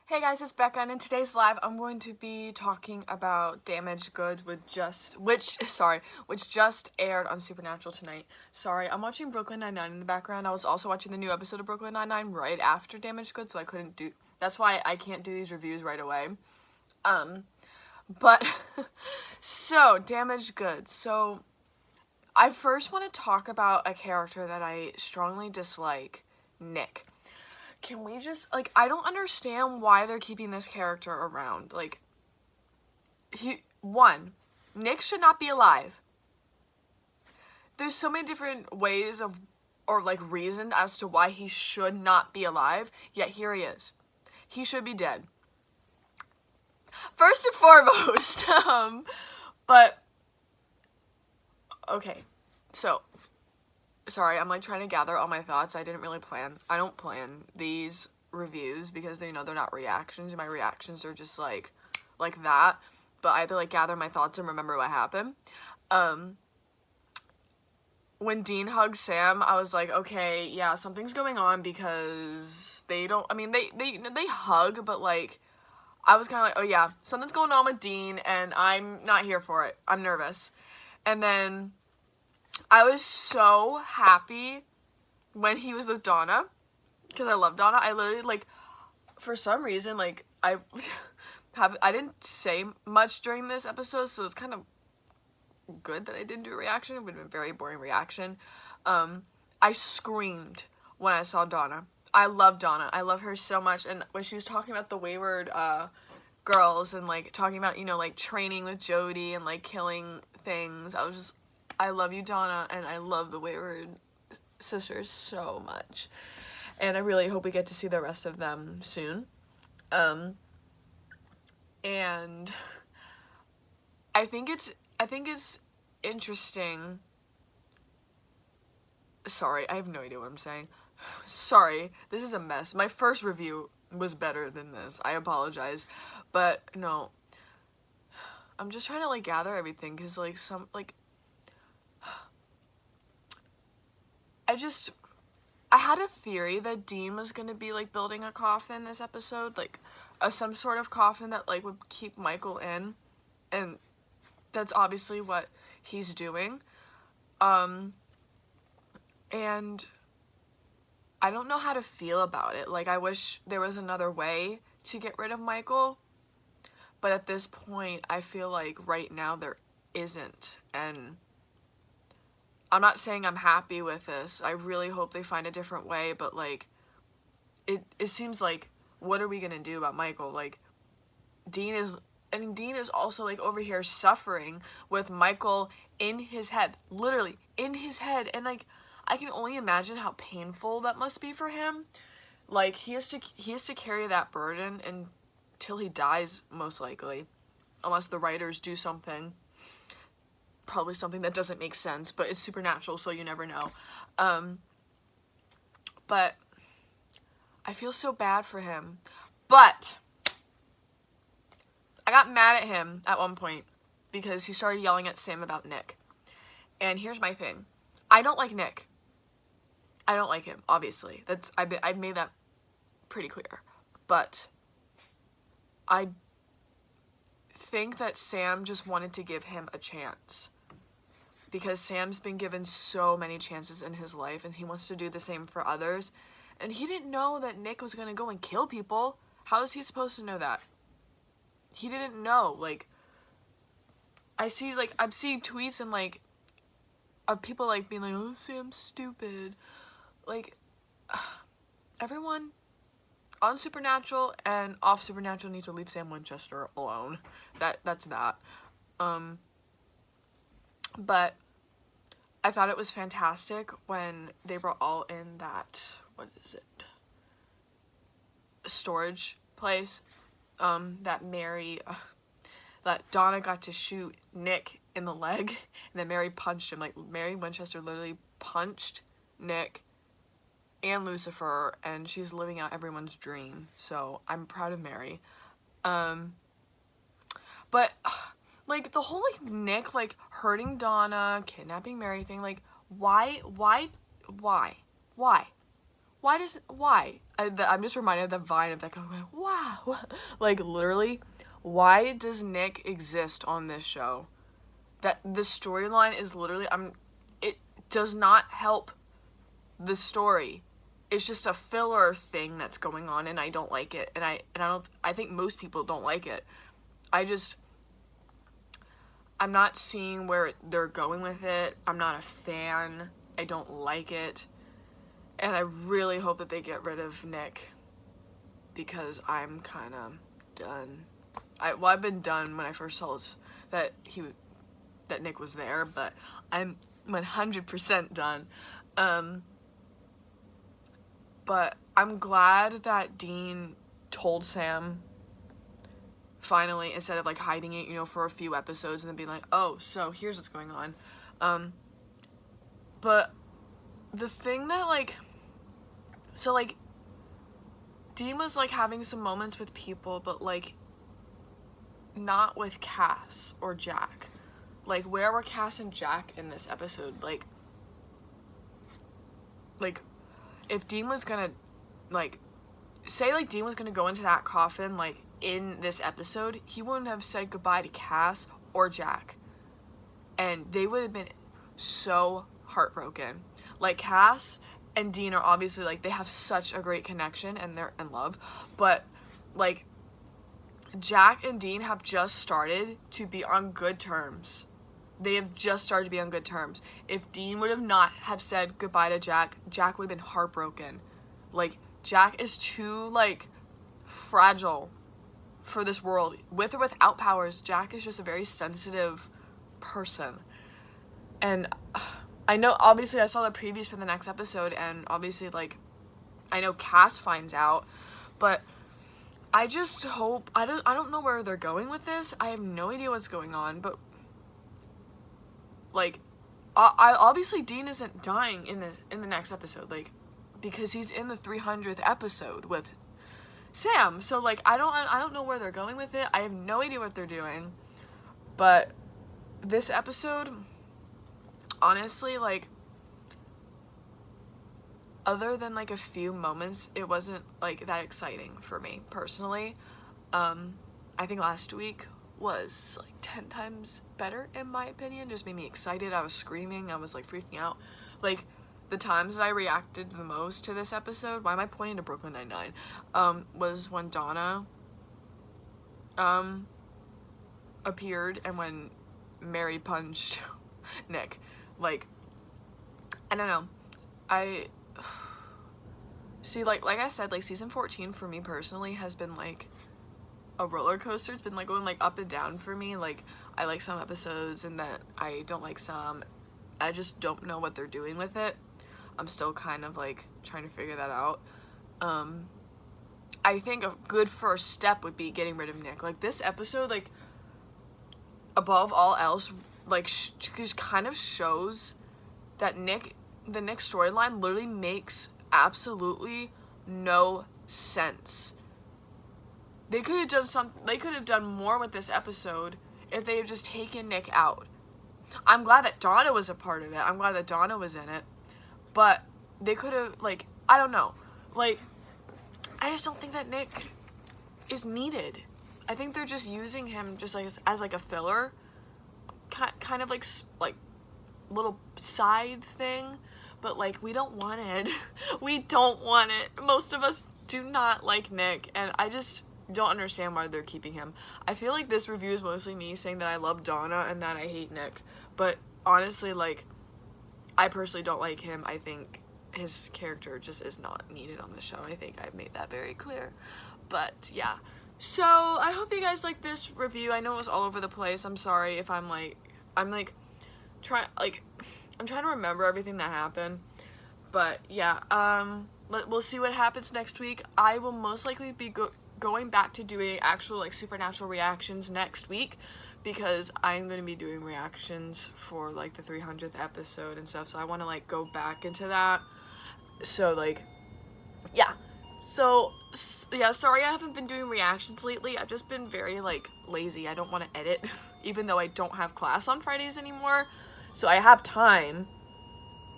Hey guys, it's Becca, and in today's live, I'm going to be talking about Damaged Goods, which just aired on Supernatural tonight. Sorry, I'm watching Brooklyn Nine-Nine in the background. I was also watching the new episode of Brooklyn Nine-Nine right after Damaged Goods, so that's why I can't do these reviews right away. But, so, Damaged Goods. So, I first want to talk about a character that I strongly dislike, Nick. Can we just, I don't understand why they're keeping this character around. Nick should not be alive. There's so many different ways reasons as to why he should not be alive, yet here he is. He should be dead. First and foremost, okay, so, sorry, I'm trying to gather all my thoughts. I don't plan these reviews because they're not reactions. My reactions are just like that, but I have to gather my thoughts and remember what happened. When Dean hugged Sam, I was like, okay, yeah, something's going on because they hug, but I was kind of like, oh yeah, something's going on with Dean and I'm not here for it. I'm nervous. And then I was so happy when he was with Donna, because I love Donna. I literally, for some reason, I didn't say much during this episode, so it's kind of good that I didn't do a reaction. It would have been a very boring reaction. I screamed when I saw Donna. I love Donna. I love her so much, and when she was talking about the Wayward girls and, talking about, training with Jody and, killing things, I love you, Donna, and I love the Wayward sisters so much. And I really hope we get to see the rest of them soon. And I think it's interesting. Sorry, I have no idea what I'm saying. Sorry, this is a mess. My first review was better than this. I apologize. But no. I'm just trying to gather everything because I had a theory that Dean was gonna be building a coffin this episode, some sort of coffin that would keep Michael in, and that's obviously what he's doing. And I don't know how to feel about it. I wish there was another way to get rid of Michael, but at this point I feel like right now there isn't, and I'm not saying I'm happy with this. I really hope they find a different way, but it seems what are we gonna do about Michael? Dean is also over here suffering with Michael in his head, literally in his head, and I can only imagine how painful that must be for him. He has to carry that burden until he dies, most likely, unless the writers do something. Probably something that doesn't make sense, but it's Supernatural, so you never know. But I feel so bad for him. But I got mad at him at one point because he started yelling at Sam about Nick. And here's my thing. I don't like Nick. I don't like him, obviously. I've made that pretty clear. But I think that Sam just wanted to give him a chance, because Sam's been given so many chances in his life and he wants to do the same for others, and he didn't know that Nick was gonna go and kill people. How is he supposed to know that? He didn't know. I'm seeing tweets and of people being oh, Sam's stupid. Everyone on Supernatural and off Supernatural need to leave Sam Winchester alone. That's that. But I thought it was fantastic when they were all in that, what is it, storage place, that Donna got to shoot Nick in the leg, and then Mary punched him. Mary Winchester literally punched Nick and Lucifer, and she's living out everyone's dream, so I'm proud of Mary. But the whole Nick hurting Donna, kidnapping Mary thing, why I'm just reminded of the Vine of that guy going, wow. Like, literally, why does Nick exist on this show? That the storyline is literally, it does not help the story. It's just a filler thing that's going on, and I don't like it. And I think most people don't like it. I'm not seeing where they're going with it. I'm not a fan. I don't like it. And I really hope that they get rid of Nick, because I'm kind of done. I've been done when I first saw that Nick was there, but I'm 100% done. But I'm glad that Dean told Sam finally, instead of like hiding it, you know, for a few episodes and then being like, oh, so here's what's going on. But the thing that like, so like, Dean was like having some moments with people, but like not with Cass or Jack. Like, where were Cass and Jack in this episode? Like if Dean was gonna, like, say like Dean was gonna go into that coffin like in this episode, he wouldn't have said goodbye to Cass or Jack, and they would have been so heartbroken. Like, Cass and Dean are obviously like, they have such a great connection and they're in love, but like Jack and Dean have just started to be on good terms. They have just started to be on good terms. If Dean would have not have said goodbye to Jack, Jack would have been heartbroken. Like, Jack is too like fragile for this world. With or without powers, Jack is just a very sensitive person. And I know, obviously, I saw the previews for the next episode, and obviously, like, I know Cass finds out, but I just hope, I don't know where they're going with this. I have no idea what's going on, but like, I obviously Dean isn't dying in the next episode, like, because he's in the 300th episode with Sam. So like, I don't know where they're going with it. I have no idea what they're doing. But this episode, honestly, like, other than like a few moments, it wasn't like that exciting for me personally. I think last week was like 10 times better in my opinion. Just made me excited. I was screaming. I was like freaking out. Like, the times that I reacted the most to this episode, why am I pointing to Brooklyn Nine-Nine, was when Donna appeared and when Mary punched Nick. Like, I don't know. I see, like I said, like, season 14 for me personally has been like a roller coaster. It's been like going like up and down for me. Like, I like some episodes and then I don't like some. I just don't know what they're doing with it. I'm still kind of like trying to figure that out. I think a good first step would be getting rid of Nick. Like, this episode, like, above all else, like, just kind of shows that the Nick storyline literally makes absolutely no sense. They could have done more with this episode if they had just taken Nick out. I'm glad that Donna was a part of it. I'm glad that Donna was in it. But they could have, like, I don't know. Like, I just don't think that Nick is needed. I think they're just using him just like as like a filler. Kind of like little side thing. But like, we don't want it. We don't want it. Most of us do not like Nick. And I just don't understand why they're keeping him. I feel like this review is mostly me saying that I love Donna and that I hate Nick. But honestly, like, I personally don't like him. I think his character just is not needed on the show. I think I've made that very clear. But yeah. So I hope you guys like this review. I know it was all over the place. I'm sorry if I'm trying to remember everything that happened. But yeah, we'll see what happens next week. I will most likely be going back to doing actual like supernatural reactions next week, because I'm going to be doing reactions for like the 300th episode and stuff, so I want to like go back into that. So like, yeah. So yeah, sorry I haven't been doing reactions lately. I've just been very like lazy. I don't want to edit even though I don't have class on Fridays anymore. So I have time,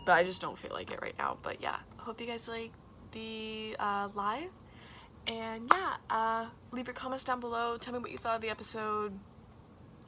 but I just don't feel like it right now. But yeah, hope you guys like the live. And yeah, leave your comments down below. Tell me what you thought of the episode.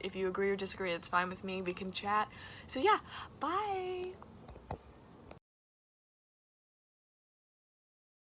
If you agree or disagree, it's fine with me. We can chat. So yeah, bye!